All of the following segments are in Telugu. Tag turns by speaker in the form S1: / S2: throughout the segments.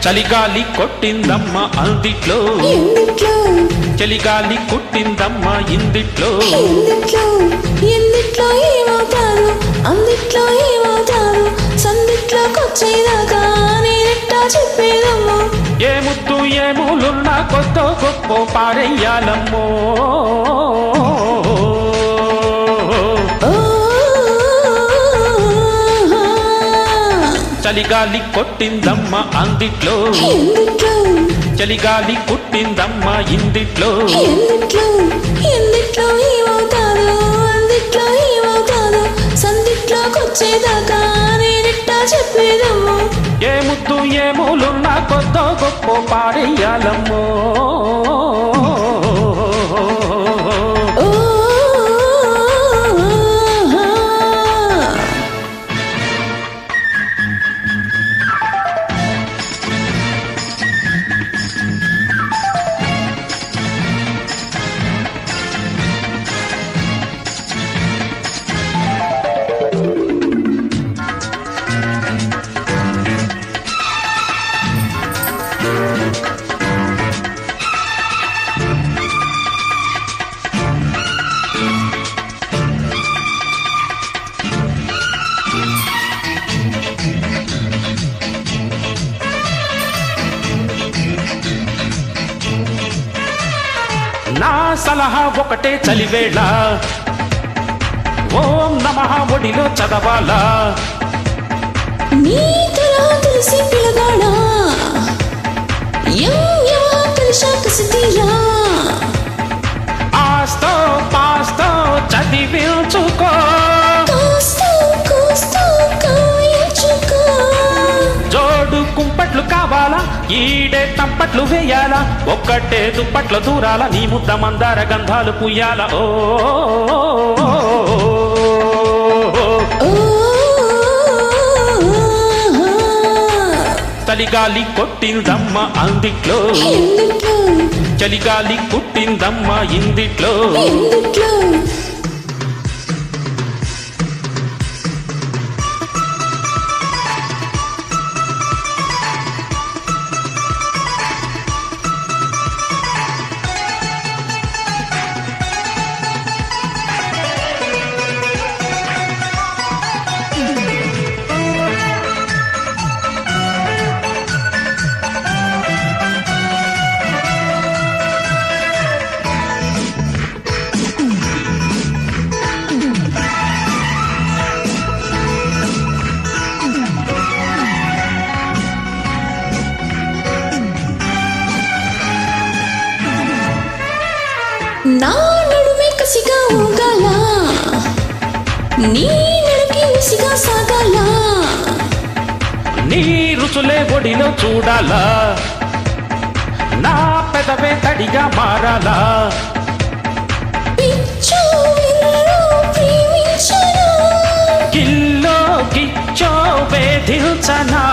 S1: చలిగాలి కొట్టిందమ్మ అందిట్లో చలిగాలి కుట్టిందమ్మ ఇందిట్లో
S2: ఎందుట్లో ఏమవుతారు అందిట్లో ఏమవుతారు సందిట్లోకొచ్చేదాకా నేనెట్టా చెప్పేదమ్మో
S1: ఏ ముద్దు ఏ మూలున్నా కొత్త గొప్ప పారెయ్యాలమ్మో చలిగాలి కొట్టిందమ్మ అందిట్లో చలిగాలి కుట్టిందమ్మ ఇందిట్లో
S2: ఎందుట్లో ఏమవుతారు అందిట్లో ఏమవుతారు సందిట్లోకొచ్చేదాకా నేనెట్టా చెప్పేదమ్మో
S1: ఏ ముద్దు ఏ మూలున్నా కొత్త గొప్ప పారెయ్యాలమ్మో నా సలహా ఒకటే చలివేళ ఓం నమః ఒడిలో చదవాలా
S2: నీ తలా తెలిసి పిలగాడా కలిసా కసితీరా
S1: ఆస్తో పాస్తో చదివించుకో జోడు కుంపట్లు కావాలా ఈడే తంపట్లు వేయాలా ఒక్కటే దుప్పట్ల దూరాల నీ ముద్ద మందార గంధాలు పుయ్యాల ఓ చలిగాలి కొట్టిందమ్మ అందిట్లో చలిగాలి కుట్టిందమ్మ ఇందిట్లో
S2: నా నడుమే కసిగా ఊగాల నీ నడకి ఉసిగా సాగాల
S1: నీ రుచులే ఒడిలో చూడాలా నా పెదవే తడిగా మారాలా గిల్లో గిచ్చో వేధించనా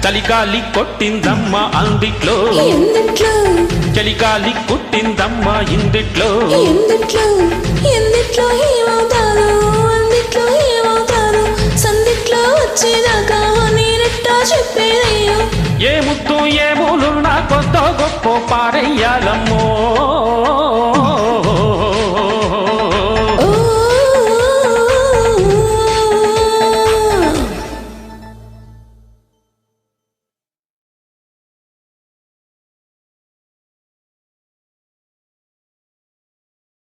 S1: చలిగాలి కొట్టిందమ్మ అందిట్లో చలిగాలి కుట్టిందమ్మ ఇందిట్లో
S2: ఎందుట్లో ఏమవుతారు అందిట్లో ఏమవుతారు సందిట్లో వచ్చేదాకా నేనెట్టా చెప్పేదయ్యో
S1: ఏ ముద్దు ఏ మూలున్నా కొత్త గొప్ప పారెయ్యాలమ్మో